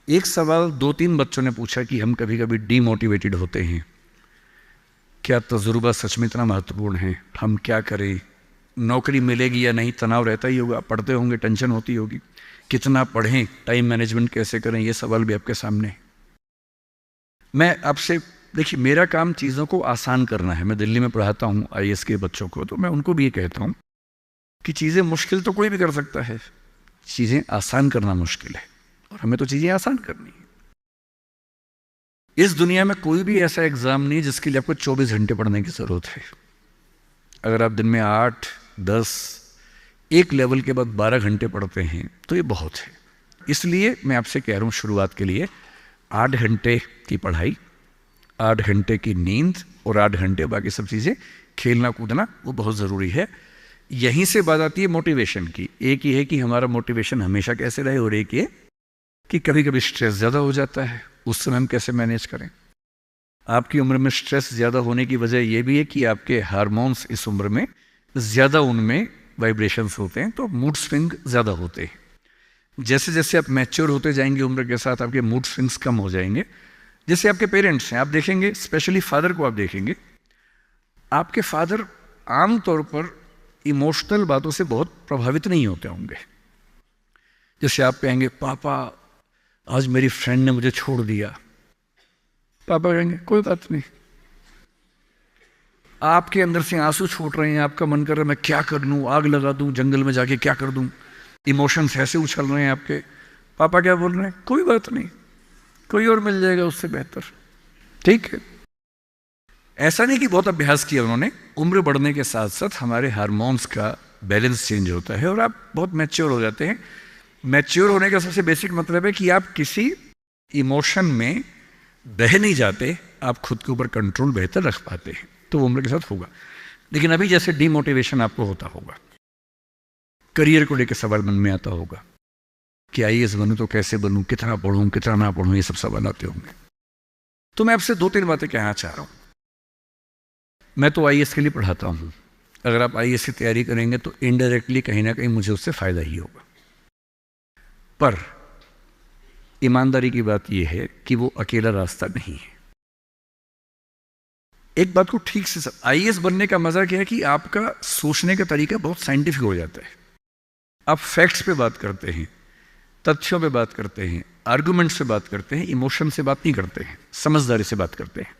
एक सवाल दो तीन बच्चों ने पूछा कि हम कभी कभी डीमोटिवेटेड होते हैं, क्या तजुर्बा सच में इतना महत्वपूर्ण है, हम क्या करें, नौकरी मिलेगी या नहीं, तनाव रहता ही होगा, पढ़ते होंगे, टेंशन होती होगी, कितना पढ़ें, टाइम मैनेजमेंट कैसे करें, ये सवाल भी आपके सामने है। मैं आपसे, देखिए मेरा काम चीज़ों को आसान करना है। मैं दिल्ली में पढ़ाता हूँ आईएएस के बच्चों को, तो मैं उनको भी ये कहता हूँ कि चीज़ें मुश्किल तो कोई भी कर सकता है, चीज़ें आसान करना मुश्किल है, और हमें तो चीज़ें आसान करनी है। इस दुनिया में कोई भी ऐसा एग्ज़ाम नहीं जिसके लिए आपको 24 घंटे पढ़ने की ज़रूरत है। अगर आप दिन में 8, 10, एक लेवल के बाद 12 घंटे पढ़ते हैं तो ये बहुत है। इसलिए मैं आपसे कह रहा हूँ, शुरुआत के लिए 8 घंटे की पढ़ाई, 8 घंटे की नींद और 8 घंटे बाकी सब चीज़ें, खेलना कूदना, वो बहुत ज़रूरी है। यहीं से बात आती है मोटिवेशन की। एक ये है कि हमारा मोटिवेशन हमेशा कैसे रहे, और एक ये कि कभी कभी स्ट्रेस ज़्यादा हो जाता है, उस समय हम कैसे मैनेज करें। आपकी उम्र में स्ट्रेस ज़्यादा होने की वजह यह भी है कि आपके हार्मोन्स इस उम्र में ज़्यादा, उनमें वाइब्रेशंस होते हैं, तो मूड स्विंग ज़्यादा होते हैं। जैसे जैसे आप मैच्योर होते जाएंगे उम्र के साथ, आपके मूड स्विंग्स कम हो जाएंगे। जैसे आपके पेरेंट्स हैं, आप देखेंगे, स्पेशली फादर को आप देखेंगे, आपके फादर आमतौर पर इमोशनल बातों से बहुत प्रभावित नहीं होते होंगे। जैसे आप कहेंगे, पापा आज मेरी फ्रेंड ने मुझे छोड़ दिया, पापा कहेंगे कोई बात नहीं। आपके अंदर से आंसू छूट रहे हैं, आपका मन कर रहा है मैं क्या कर लूं, आग लगा दूं, जंगल में जाके क्या कर दूं, इमोशंस ऐसे उछल रहे हैं आपके, पापा क्या बोल रहे हैं, कोई बात नहीं, कोई और मिल जाएगा उससे बेहतर, ठीक है। ऐसा नहीं कि बहुत अभ्यास किया उन्होंने, उम्र बढ़ने के साथ साथ हमारे हार्मोन्स का बैलेंस चेंज होता है और आप बहुत मैच्योर हो जाते हैं। मैच्योर होने का सबसे बेसिक मतलब है कि आप किसी इमोशन में बह नहीं जाते, आप खुद के ऊपर कंट्रोल बेहतर रख पाते हैं। तो वो उम्र के साथ होगा। लेकिन अभी जैसे डीमोटिवेशन आपको होता होगा, करियर को लेकर सवाल मन में आता होगा कि आईएएस बनूं तो कैसे बनूं, कितना पढ़ूं, कितना ना पढ़ूं, ये सब सवाल आते होंगे। तो मैं आपसे दो तीन बातें कहना चाह रहा हूं। मैं तो आईएएस के लिए पढ़ाता हूं, अगर आप आईएएस की तैयारी करेंगे तो इनडायरेक्टली कहीं ना कहीं मुझे उससे फायदा ही होगा। पर ईमानदारी की बात यह है कि वो अकेला रास्ता नहीं है। एक बात को ठीक से, आईएएस बनने का मजा क्या है कि आपका सोचने का तरीका बहुत साइंटिफिक हो जाता है। आप फैक्ट्स पे बात करते हैं, तथ्यों पे बात करते हैं, आर्गुमेंट से बात करते हैं, इमोशन से बात नहीं करते हैं, समझदारी से बात करते हैं।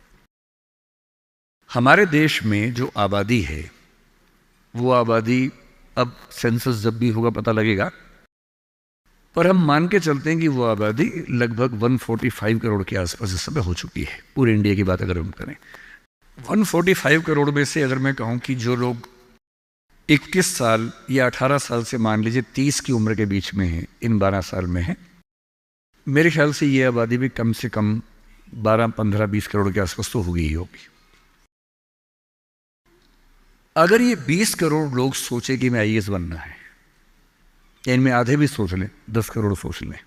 हमारे देश में जो आबादी है, वो आबादी, अब सेंसस जब भी होगा पता लगेगा, पर हम मान के चलते हैं कि वो आबादी लगभग 145 करोड़ के आसपास इस समय हो चुकी है। पूरे इंडिया की बात अगर हम करें, 145 करोड़ में से अगर मैं कहूं कि जो लोग 21 साल या 18 साल से मान लीजिए 30 की उम्र के बीच में है, इन 12 साल में है, मेरे ख्याल से ये आबादी भी कम से कम 12, 15, 20 करोड़ के आसपास तो होगी ही होगी। अगर ये 20 करोड़ लोग सोचे कि मैं आईएएस बनना है, या इनमें आधे भी सोच लें, 10 करोड़ सोच लें,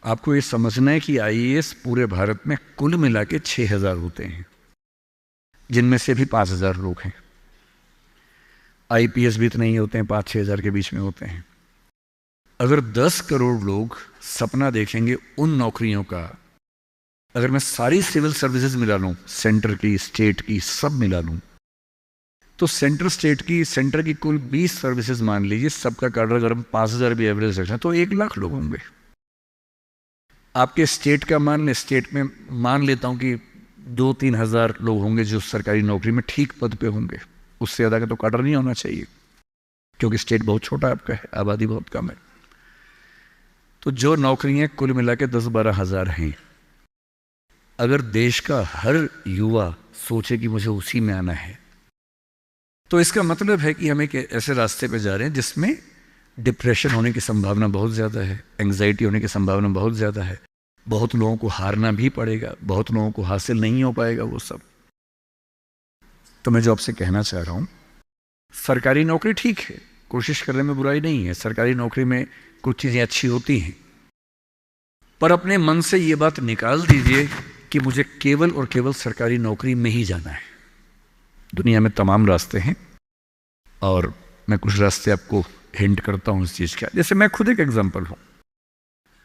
आपको ये समझना है कि आईएएस पूरे भारत में कुल मिला के 6000 होते हैं, जिनमें से भी 5000 लोग हैं। आईपीएस भी इतने ही होते हैं, 5-6 हज़ार के बीच में होते हैं। अगर 10 करोड़ लोग सपना देखेंगे उन नौकरियों का, अगर मैं सारी सिविल सर्विसेज मिला लूं, सेंटर की, स्टेट की, सब मिला लूं, तो सेंटर की कुल 20 सर्विसेज मान लीजिए, सबका कार्ड अगर हम 5000 भी एवरेज रखें तो 1 लाख लोग होंगे। आपके स्टेट का मान लें, स्टेट में मान लेता हूं कि 2-3 हज़ार लोग होंगे जो सरकारी नौकरी में ठीक पद पे होंगे, उससे ज़्यादा का तो काडर नहीं होना चाहिए, क्योंकि स्टेट बहुत छोटा आपका है, आबादी बहुत कम है। तो जो नौकरियां कुल मिला के 10-12 हज़ार हैं, अगर देश का हर युवा सोचे कि मुझे उसी में आना है, तो इसका मतलब है कि हम एक ऐसे रास्ते पे जा रहे हैं जिसमें डिप्रेशन होने की संभावना बहुत ज़्यादा है, एंग्जाइटी होने की संभावना बहुत ज़्यादा है, बहुत लोगों को हारना भी पड़ेगा, बहुत लोगों को हासिल नहीं हो पाएगा वो सब। तो मैं जो आपसे कहना चाह रहा हूँ, सरकारी नौकरी ठीक है, कोशिश करने में बुराई नहीं है, सरकारी नौकरी में कुछ चीज़ें अच्छी होती हैं, पर अपने मन से ये बात निकाल दीजिए कि मुझे केवल और केवल सरकारी नौकरी में ही जाना है। दुनिया में तमाम रास्ते हैं, और मैं कुछ रास्ते आपको हिंट करता हूँ इस चीज़ का। जैसे मैं खुद एक एग्जाम्पल हूँ,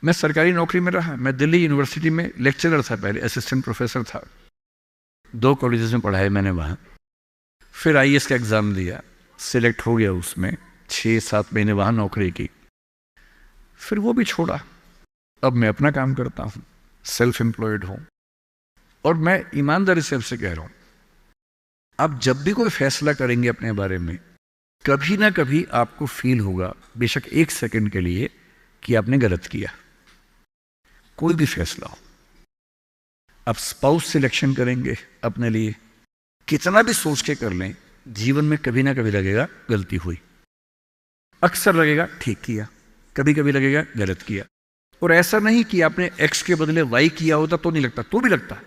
मैं सरकारी नौकरी में रहा, मैं दिल्ली यूनिवर्सिटी में लेक्चरर था, पहले असिस्टेंट प्रोफेसर था, 2 कॉलेजेस में पढ़ाए मैंने वहाँ। फिर आईएएस का एग्ज़ाम दिया, सिलेक्ट हो गया उसमें, 6-7 महीने वहाँ नौकरी की, फिर वो भी छोड़ा। अब मैं अपना काम करता हूँ, सेल्फ एम्प्लॉयड हूँ। और मैं ईमानदारी से आपसे कह रहा हूँ, आप जब भी कोई फैसला करेंगे अपने बारे में, कभी ना कभी आपको फील होगा, बेशक 1 सेकंड के लिए, कि आपने गलत किया। कोई भी फैसला हो, आप स्पाउस सिलेक्शन करेंगे अपने लिए, कितना भी सोच के कर लें, जीवन में कभी ना कभी लगेगा गलती हुई। अक्सर लगेगा ठीक किया, कभी कभी लगेगा गलत किया। और ऐसा नहीं कि आपने एक्स के बदले वाई किया होता तो नहीं लगता, तो भी लगता।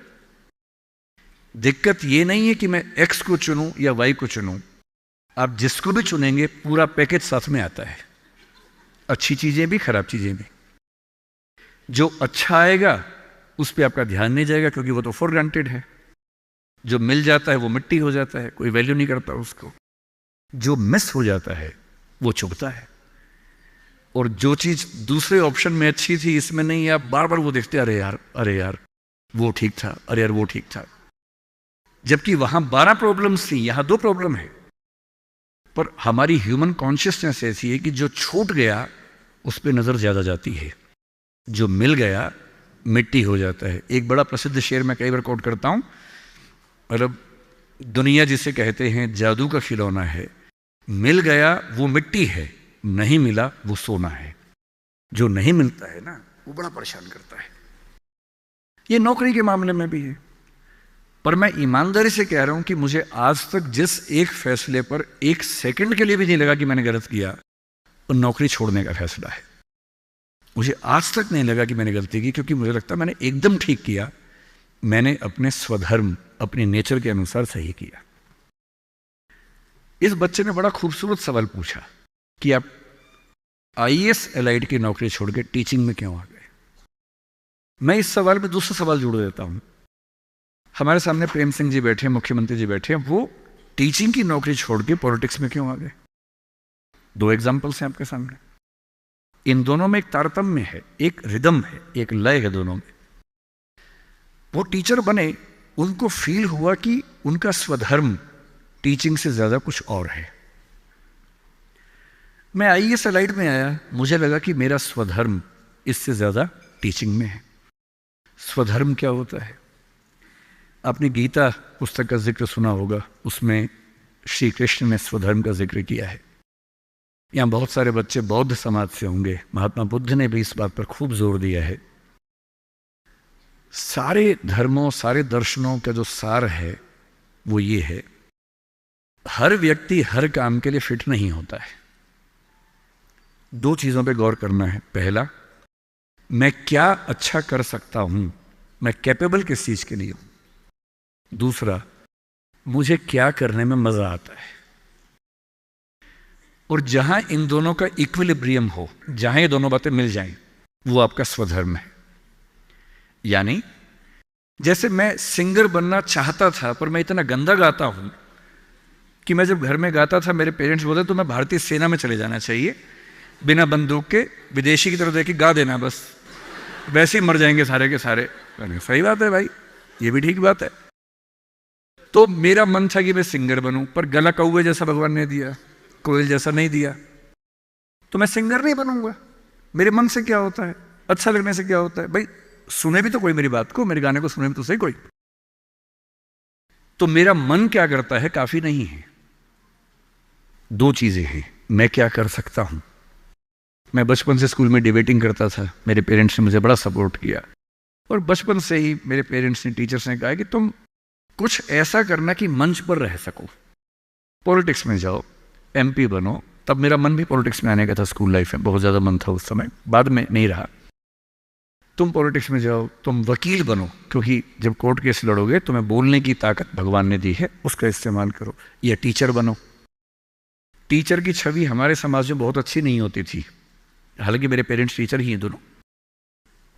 दिक्कत ये नहीं है कि मैं एक्स को चुनूं या वाई को चुनूं, आप जिसको भी चुनेंगे पूरा पैकेज साथ में आता है, अच्छी चीजें भी खराब चीजें भी। जो अच्छा आएगा उस पर आपका ध्यान नहीं जाएगा, क्योंकि वो तो फॉर ग्रांटेड है। जो मिल जाता है वो मिट्टी हो जाता है, कोई वैल्यू नहीं करता उसको। जो मिस हो जाता है वो चुभता है। और जो चीज दूसरे ऑप्शन में अच्छी थी, इसमें नहीं, आप बार बार वो देखते, अरे यार वो ठीक था, अरे यार वो ठीक था। जबकि वहां 12 प्रॉब्लम्स थी, यहां 2 प्रॉब्लम है। पर हमारी ह्यूमन कॉन्शियसनेस ऐसी है कि जो छूट गया उस पर नजर ज्यादा जाती है, जो मिल गया मिट्टी हो जाता है। एक बड़ा प्रसिद्ध शेर मैं कई बार कोट करता हूं, मतलब दुनिया जिसे कहते हैं जादू का खिलौना है, मिल गया वो मिट्टी है, नहीं मिला वो सोना है। जो नहीं मिलता है ना, वो बड़ा परेशान करता है। ये नौकरी के मामले में भी है। पर मैं ईमानदारी से कह रहा हूं कि मुझे आज तक जिस एक फैसले पर 1 सेकंड के लिए भी नहीं लगा कि मैंने गलत किया, वो नौकरी छोड़ने का फैसला है। मुझे आज तक नहीं लगा कि मैंने गलती की, क्योंकि मुझे लगता मैंने एकदम ठीक किया। मैंने अपने स्वधर्म, अपने नेचर के अनुसार सही किया। इस बच्चे ने बड़ा खूबसूरत सवाल पूछा कि आप आईएएस एलाइड की नौकरी छोड़ के टीचिंग में क्यों आ गए। मैं इस सवाल में दूसरा सवाल जोड़ देता हूं। हमारे सामने प्रेम सिंह जी बैठे हैं, मुख्यमंत्री जी बैठे हैं, वो टीचिंग की नौकरी छोड़ के पॉलिटिक्स में क्यों आ गए। 2 एग्जाम्पल्स हैं आपके सामने। इन दोनों में एक तारतम्य है, एक रिदम है, एक लय है दोनों में। वो टीचर बने, उनको फील हुआ कि उनका स्वधर्म टीचिंग से ज्यादा कुछ और है। मैं आईएएस एलाइड में आया, मुझे लगा कि मेरा स्वधर्म इससे ज्यादा टीचिंग में है। स्वधर्म क्या होता है? आपने गीता पुस्तक का जिक्र सुना होगा, उसमें श्री कृष्ण ने स्वधर्म का जिक्र किया है। यहाँ बहुत सारे बच्चे बौद्ध समाज से होंगे, महात्मा बुद्ध ने भी इस बात पर खूब जोर दिया है। सारे धर्मों, सारे दर्शनों का जो सार है वो ये है, हर व्यक्ति हर काम के लिए फिट नहीं होता है। 2 चीजों पे गौर करना है। पहला, मैं क्या अच्छा कर सकता हूं, मैं कैपेबल किस चीज के लिए हूं। दूसरा, मुझे क्या करने में मजा आता है। और जहां इन दोनों का इक्विलिब्रियम हो, जहां ये दोनों बातें मिल जाएं, वो आपका स्वधर्म है। यानी जैसे मैं सिंगर बनना चाहता था, पर मैं इतना गंदा गाता हूं कि मैं जब घर में गाता था, मेरे पेरेंट्स बोलते तो मैं भारतीय सेना में चले जाना चाहिए, बिना बंदूक के विदेशी की तरह देख के गा देना, बस वैसे ही मर जाएंगे सारे के सारे। सही बात है भाई, ये भी ठीक बात है। तो मेरा मन था कि मैं सिंगर बनूं, पर गला कौवे जैसा भगवान ने दिया, कोयल जैसा नहीं दिया, तो मैं सिंगर नहीं बनूंगा। मेरे मन से क्या होता है, अच्छा लगने से क्या होता है भाई, सुने भी तो कोई मेरी बात को, मेरे गाने को सुने भी तो सही कोई। तो मेरा मन क्या करता है काफी नहीं है। 2 चीजें हैं, मैं क्या कर सकता हूं। मैं बचपन से स्कूल में डिबेटिंग करता था, मेरे पेरेंट्स ने मुझे बड़ा सपोर्ट किया, और बचपन से ही मेरे पेरेंट्स ने, टीचर्स ने कहा कि तुम कुछ ऐसा करना कि मंच पर रह सको, पॉलिटिक्स में जाओ, एमपी बनो। तब मेरा मन भी पॉलिटिक्स में आने का था, स्कूल लाइफ में बहुत ज़्यादा मन था उस समय, बाद में नहीं रहा। तुम पॉलिटिक्स में जाओ, तुम वकील बनो, क्योंकि जब कोर्ट केस लड़ोगे तुम्हें बोलने की ताकत भगवान ने दी है, उसका इस्तेमाल करो। या टीचर बनो। टीचर की छवि हमारे समाज में बहुत अच्छी नहीं होती थी, हालांकि मेरे पेरेंट्स टीचर ही हैं दोनों,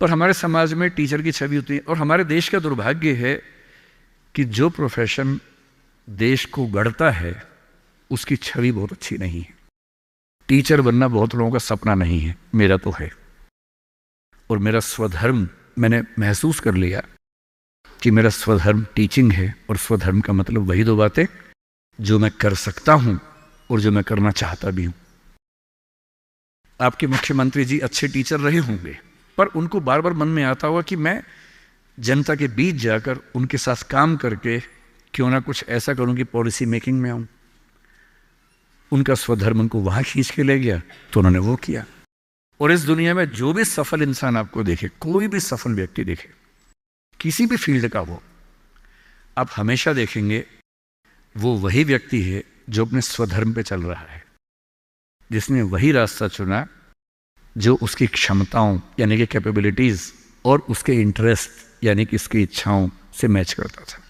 पर हमारे समाज में टीचर की छवि होती है। और हमारे देश का दुर्भाग्य है कि जो प्रोफेशन देश को गढ़ता है उसकी छवि बहुत अच्छी नहीं है। टीचर बनना बहुत लोगों का सपना नहीं है, मेरा तो है। और मेरा स्वधर्म, मैंने महसूस कर लिया कि मेरा स्वधर्म टीचिंग है, और स्वधर्म का मतलब वही दो बातें जो मैं कर सकता हूं और जो मैं करना चाहता भी हूं। आपके मुख्यमंत्री जी अच्छे टीचर रहे होंगे, पर उनको बार बार मन में आता होगा कि मैं जनता के बीच जाकर उनके साथ काम करके क्यों ना कुछ ऐसा करूं कि पॉलिसी मेकिंग में आऊं। उनका स्वधर्म उनको वहां खींच के ले गया, तो उन्होंने वो किया। और इस दुनिया में जो भी सफल इंसान आपको देखे, कोई भी सफल व्यक्ति देखे, किसी भी फील्ड का वो, आप हमेशा देखेंगे वो वही व्यक्ति है जो अपने स्वधर्म पे चल रहा है, जिसने वही रास्ता चुना जो उसकी क्षमताओं यानी कि कैपेबिलिटीज और उसके इंटरेस्ट यानी कि उसकी इच्छाओं से मैच करता था।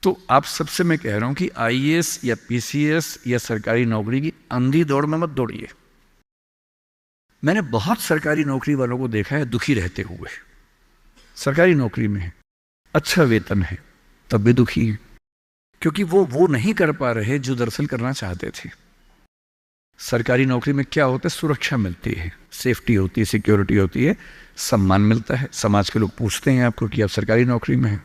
तो आप सबसे मैं कह रहा हूं कि आईएएस या पीसीएस या सरकारी नौकरी की अंधी दौड़ में मत दौड़िए। मैंने बहुत सरकारी नौकरी वालों को देखा है दुखी रहते हुए। सरकारी नौकरी में है, अच्छा वेतन है, तब भी दुखी है, क्योंकि वो नहीं कर पा रहे जो दरअसल करना चाहते थे। सरकारी नौकरी में क्या होता है? सुरक्षा मिलती है, सेफ्टी होती है, सिक्योरिटी होती है, सम्मान मिलता है, समाज के लोग पूछते हैं आपको कि आप सरकारी नौकरी में हैं।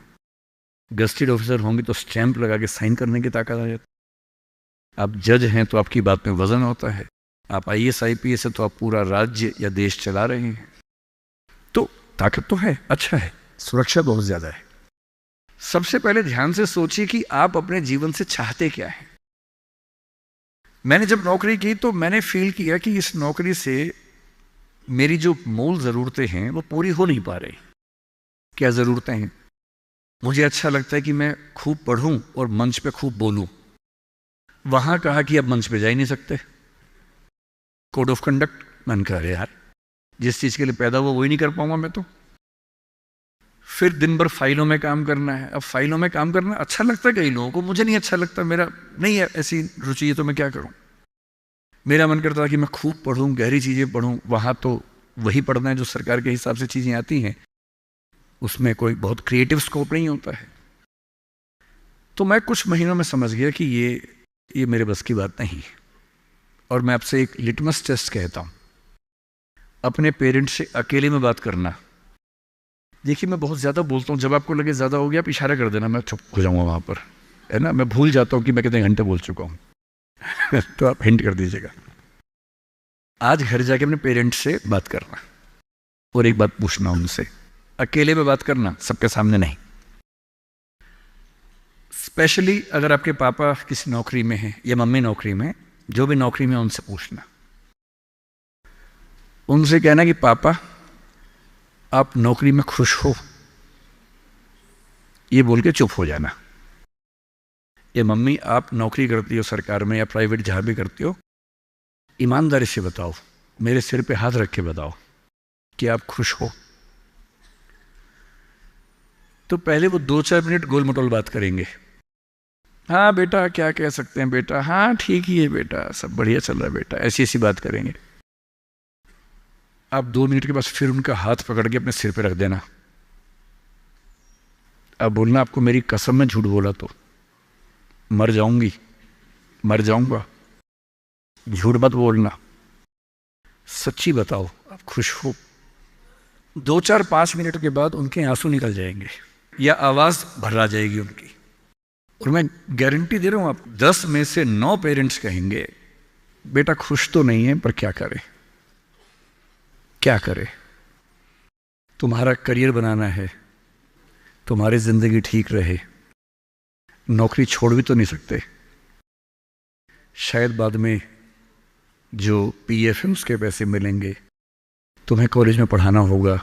गस्टेड ऑफिसर होंगे तो स्टैंप लगा के साइन करने की ताकत आ जाती है। आप जज हैं तो आपकी बात में वजन होता है। आप आईएएस आईपीएस है तो आप पूरा राज्य या देश चला रहे हैं। तो ताकत तो है, अच्छा है, सुरक्षा बहुत ज्यादा है। सबसे पहले ध्यान से सोचिए कि आप अपने जीवन से चाहते क्या हैं। मैंने जब नौकरी की तो मैंने फील किया कि इस नौकरी से मेरी जो मूल ज़रूरतें हैं वो पूरी हो नहीं पा रही। क्या ज़रूरतें हैं? मुझे अच्छा लगता है कि मैं खूब पढ़ूं और मंच पे खूब बोलूं। वहां कहा कि अब मंच पे जा ही नहीं सकते, कोड ऑफ कंडक्ट। मन कर रहे यार, जिस चीज़ के लिए पैदा हुआ वही नहीं कर पाऊंगा मैं तो। फिर दिन भर फाइलों में काम करना है। अब फाइलों में काम करना अच्छा लगता है कई लोगों को, मुझे नहीं अच्छा लगता, मेरा नहीं है ऐसी रुचि है, तो मैं क्या करूं। मेरा मन करता था कि मैं खूब पढ़ूं, गहरी चीज़ें पढ़ूं। वहां तो वही पढ़ना है जो सरकार के हिसाब से चीज़ें आती हैं, उसमें कोई बहुत क्रिएटिव स्कोप नहीं होता है। तो मैं कुछ महीनों में समझ गया कि ये मेरे बस की बात नहीं है। और मैं आपसे एक लिटमस टेस्ट कहता हूं, अपने पेरेंट्स से अकेले में बात करना। देखिए मैं बहुत ज़्यादा बोलता हूँ, जब आपको लगे ज़्यादा हो गया आप इशारा कर देना, मैं चुप हो जाऊँगा वहाँ पर, है ना। मैं भूल जाता हूँ कि मैं कितने घंटे बोल चुका हूँ तो आप हिंट कर दीजिएगा। आज घर जाके अपने पेरेंट्स से बात करना और एक बात पूछना उनसे, अकेले में बात करना, सबके सामने नहीं। स्पेशली अगर आपके पापा किसी नौकरी में हैं या मम्मी नौकरी में, जो भी नौकरी में, उनसे पूछना। उनसे कहना कि पापा आप नौकरी में खुश हो, ये बोल के चुप हो जाना। ये मम्मी आप नौकरी करती हो सरकार में या प्राइवेट, जहां भी करती हो, ईमानदारी से बताओ, मेरे सिर पे हाथ रख के बताओ कि आप खुश हो। तो पहले वो 2-4 मिनट गोल मटोल बात करेंगे। हाँ बेटा क्या कह सकते हैं बेटा, हाँ ठीक ही है बेटा, सब बढ़िया चल रहा है बेटा, ऐसी ऐसी बात करेंगे। आप 2 मिनट के बाद फिर उनका हाथ पकड़ के अपने सिर पे रख देना। अब बोलना, आपको मेरी कसम में झूठ बोला तो मर जाऊंगी, मर जाऊंगा। झूठ मत बोलना, सच्ची बताओ आप खुश हो। 2-4-5 मिनट के बाद उनके आंसू निकल जाएंगे या आवाज भर्रा जाएगी उनकी। और मैं गारंटी दे रहा हूं आपको, 10 में से 9 पेरेंट्स कहेंगे बेटा खुश तो नहीं है पर क्या करें, क्या करें। तुम्हारा करियर बनाना है, तुम्हारी जिंदगी ठीक रहे, नौकरी छोड़ भी तो नहीं सकते। शायद बाद में जो पीएफ के पैसे मिलेंगे, तुम्हें कॉलेज में पढ़ाना होगा,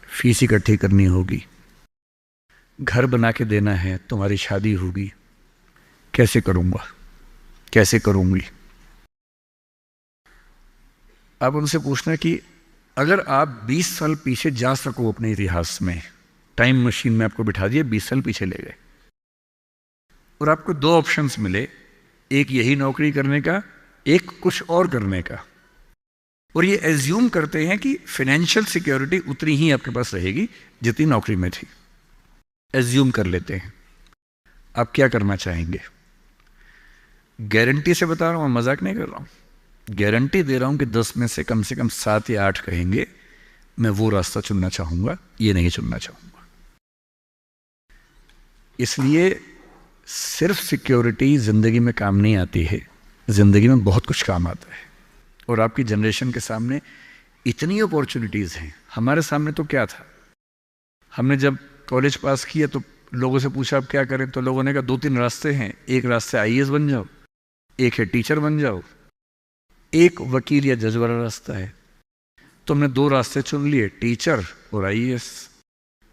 फीस इकट्ठी करनी होगी, घर बना के देना है, तुम्हारी शादी होगी, कैसे करूंगा, कैसे करूंगी। आप उनसे पूछना कि अगर आप 20 साल पीछे जा सको अपने इतिहास में, टाइम मशीन में आपको बिठा दिए, 20 साल पीछे ले गए और आपको 2 ऑप्शंस मिले, एक यही नौकरी करने का, एक कुछ और करने का, और ये एज्यूम करते हैं कि फाइनेंशियल सिक्योरिटी उतनी ही आपके पास रहेगी जितनी नौकरी में थी, एज्यूम कर लेते हैं। आप क्या करना चाहेंगे? गारंटी से बता रहा हूं, मजाक नहीं कर रहा हूं, गारंटी दे रहा हूं कि 10 में से कम 7 या 8 कहेंगे मैं वो रास्ता चुनना चाहूँगा, ये नहीं चुनना चाहूँगा। इसलिए सिर्फ सिक्योरिटी ज़िंदगी में काम नहीं आती है, ज़िंदगी में बहुत कुछ काम आता है। और आपकी जनरेशन के सामने इतनी अपॉर्चुनिटीज़ हैं। हमारे सामने तो क्या था, हमने जब कॉलेज पास किया तो लोगों से पूछा आप क्या करें, तो लोगों ने कहा 2-3 रास्ते हैं, एक रास्ते आईएएस बन जाओ, एक है टीचर बन जाओ, एक वकील या जज वाला रास्ता है। तो हमने 2 रास्ते चुन लिए, टीचर और आईएएस।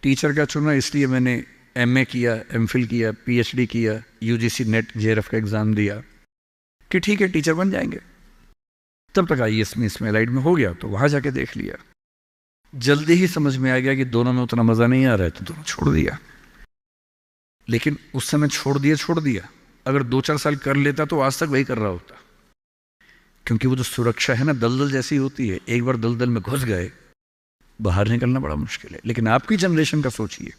टीचर का चुना इसलिए मैंने एमए किया, एमफिल किया, पीएचडी किया, यूजीसी नेट जेआरएफ का एग्ज़ाम दिया कि ठीक है टीचर बन जाएंगे। तब तक आईएएस में इसमें लाइट में हो गया तो वहाँ जाके देख लिया। जल्दी ही समझ में आ गया कि दोनों में उतना मज़ा नहीं आ रहा है तो दोनों छोड़ दिया। लेकिन उस समय छोड़ दिया। अगर 2-4 साल कर लेता तो आज तक वही कर रहा होता, क्योंकि वो जो सुरक्षा है ना दलदल जैसी होती है, एक बार दलदल में घुस गए बाहर निकलना बड़ा मुश्किल है। लेकिन आपकी जनरेशन का सोचिए,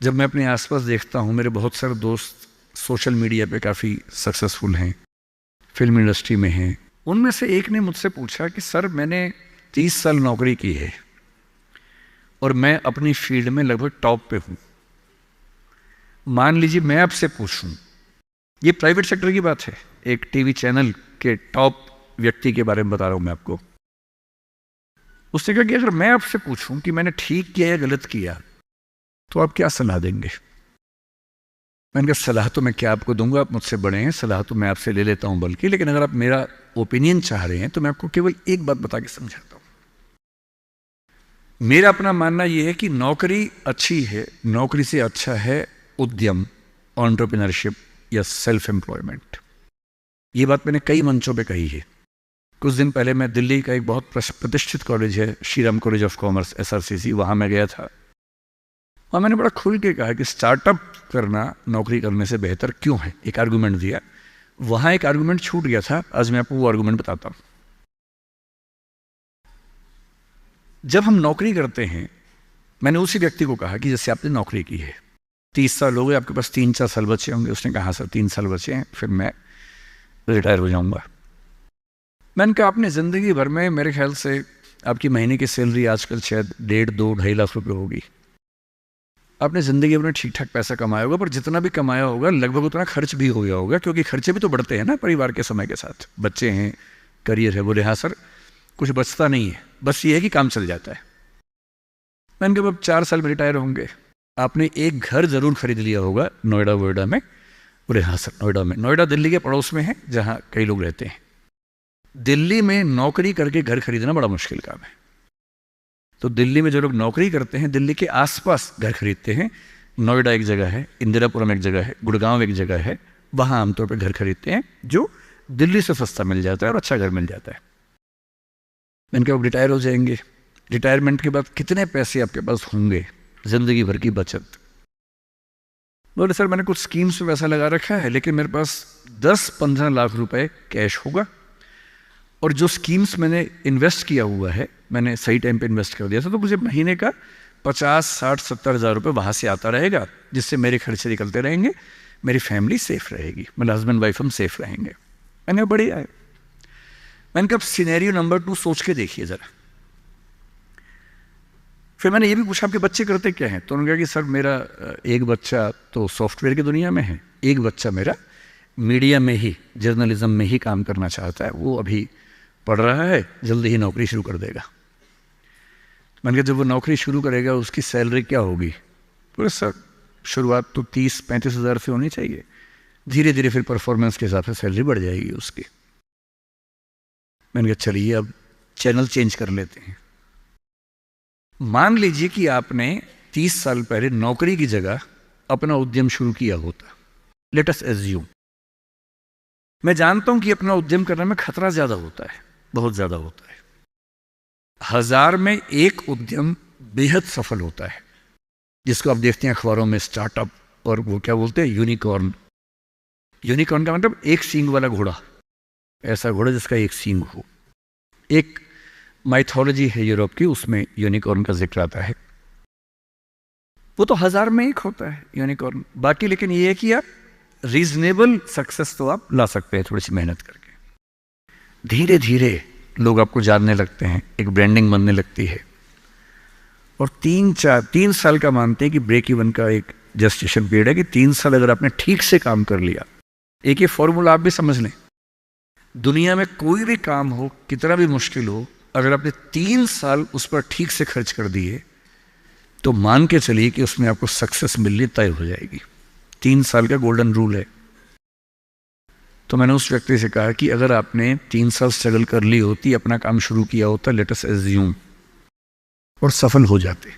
जब मैं अपने आसपास देखता हूँ, मेरे बहुत सारे दोस्त सोशल मीडिया पे काफ़ी सक्सेसफुल हैं, फिल्म इंडस्ट्री में हैं। उनमें से एक ने मुझसे पूछा कि सर मैंने 30 साल नौकरी की है और मैं अपनी फील्ड में लगभग टॉप पे हूँ। मान लीजिए मैं आपसे पूछूं, ये प्राइवेट सेक्टर की बात है, एक टीवी चैनल के टॉप व्यक्ति के बारे में बता रहा हूं मैं आपको। उसने कहा कि अगर मैं आपसे पूछूं कि मैंने ठीक किया या गलत किया तो आप क्या सलाह देंगे? मैंने कहा सलाह तो मैं क्या आपको दूंगा, आप मुझसे बड़े हैं, सलाह तो मैं आपसे ले लेता हूं बल्कि, लेकिन अगर आप मेरा ओपिनियन चाह रहे हैं तो मैं आपको केवल एक बात बता के समझाता हूं। मेरा अपना मानना यह है कि नौकरी अच्छी है, नौकरी से अच्छा है उद्यम, एंटरप्रेन्योरशिप या सेल्फ एम्प्लॉयमेंट। ये बात मैंने कई मंचों पे कही है। कुछ दिन पहले मैं दिल्ली का एक बहुत प्रतिष्ठित कॉलेज है, Shriram college of commerce SRCC, वहाँ मैं गया था और मैंने बड़ा खुल के कहा कि स्टार्टअप करना नौकरी करने से बेहतर क्यों है, एक आर्गूमेंट दिया। वहाँ एक आर्गूमेंट छूट गया था, आज मैं आपको वो आर्गूमेंट बताता हूँ। जब हम नौकरी करते हैं, मैंने उसी व्यक्ति को कहा कि जैसे आपने नौकरी की है, 30 साल हो गए, आपके पास 3-4 साल बचे होंगे। उसने कहा सर 3 साल बचे हैं, फिर मैं रिटायर हो जाऊंगा। मैंने कहा आपने ज़िंदगी भर में, मेरे ख्याल से आपकी महीने की सैलरी आजकल शायद 1.5-2-2.5 लाख रुपए होगी। आपने ज़िंदगी भर ठीक ठाक पैसा कमाया होगा, पर जितना भी कमाया होगा लगभग उतना खर्च भी हो गया होगा, क्योंकि खर्चे भी तो बढ़ते हैं ना परिवार के समय के साथ, बच्चे हैं, करियर है। बोले हाँ सर, कुछ बचता नहीं है, बस ये है कि काम चल जाता है। मैंने कहा अब 4 साल में रिटायर होंगे, आपने एक घर जरूर खरीद लिया होगा नोएडा वोएडा में। बोले हाँ सर नोएडा में। नोएडा दिल्ली के पड़ोस में है जहाँ कई लोग रहते हैं। दिल्ली में नौकरी करके घर खरीदना बड़ा मुश्किल काम है। तो दिल्ली में जो लोग नौकरी करते हैं, दिल्ली के आसपास घर खरीदते हैं। नोएडा एक जगह है, इंदिरापुरम एक जगह है, गुड़गांव एक जगह है, वहाँ आमतौर पर घर खरीदते हैं जो दिल्ली से सस्ता मिल जाता है और अच्छा घर मिल जाता है। मैंने कहा रिटायर हो जाएंगे, रिटायरमेंट के बाद कितने पैसे आपके पास होंगे, जिंदगी भर की बचत? बोले सर मैंने कुछ स्कीम्स में पैसा लगा रखा है, लेकिन मेरे पास 10-15 लाख रुपए कैश होगा, और जो स्कीम्स मैंने इन्वेस्ट किया हुआ है, मैंने सही टाइम पे इन्वेस्ट कर दिया था, तो मुझे महीने का 50-60-70 हज़ार रुपये वहाँ से आता रहेगा, जिससे मेरे खर्चे निकलते रहेंगे, मेरी फैमिली सेफ रहेगी, मतलब हस्बैंड वाइफ हम सेफ रहेंगे। मैंने कहा बढ़िया है। मैंने कहा सिनेरियो नंबर 2 सोच के देखिए ज़रा। फिर मैंने ये भी पूछा आपके बच्चे करते क्या हैं? तो उन्होंने कहा कि सर मेरा एक बच्चा तो सॉफ्टवेयर की दुनिया में है, एक बच्चा मेरा मीडिया में ही, जर्नलिज्म में ही काम करना चाहता है, वो अभी पढ़ रहा है, जल्दी ही नौकरी शुरू कर देगा। मैंने कहा जब वो नौकरी शुरू करेगा उसकी सैलरी क्या होगी? बोले सर शुरुआत तो 30-35 हज़ार से होनी चाहिए, धीरे धीरे फिर परफॉर्मेंस के हिसाब से सैलरी बढ़ जाएगी उसकी। मैंने कहा चलिए अब चैनल चेंज कर लेते हैं। मान लीजिए कि आपने 30 साल पहले नौकरी की जगह अपना उद्यम शुरू किया होता। लेट अस एज्यूम, मैं जानता हूं कि अपना उद्यम करने में खतरा ज्यादा होता है, बहुत ज्यादा होता है। 1000 में एक उद्यम बेहद सफल होता है, जिसको आप देखते हैं अखबारों में, स्टार्टअप, और वो क्या बोलते हैं, यूनिकॉर्न। यूनिकॉर्न का मतलब एक सींग वाला घोड़ा, ऐसा घोड़ा जिसका एक सींग हो। एक माइथोलॉजी है यूरोप की, उसमें यूनिकॉर्न का जिक्र आता है। वो तो 1000 में एक होता है यूनिकॉर्न। बाकी लेकिन ये है कि आप रीजनेबल सक्सेस तो आप ला सकते हैं थोड़ी सी मेहनत करके। धीरे धीरे लोग आपको जानने लगते हैं, एक ब्रांडिंग बनने लगती है। और 3 साल का मानते हैं कि ब्रेक इवन का एक जस्टिशन पीरियड है कि 3 साल अगर आपने ठीक से काम कर लिया। एक ये फॉर्मूला आप भी समझ लें, दुनिया में कोई भी काम हो, कितना भी मुश्किल हो, अगर आपने 3 साल उस पर ठीक से खर्च कर दिए तो मान के चलिए कि उसमें आपको सक्सेस मिलनी तय हो जाएगी। 3 साल का गोल्डन रूल है। तो मैंने उस व्यक्ति से कहा कि अगर आपने 3 साल स्ट्रगल कर ली होती, अपना काम शुरू किया होता, लेट अस एज्यूम, और सफल हो जाते,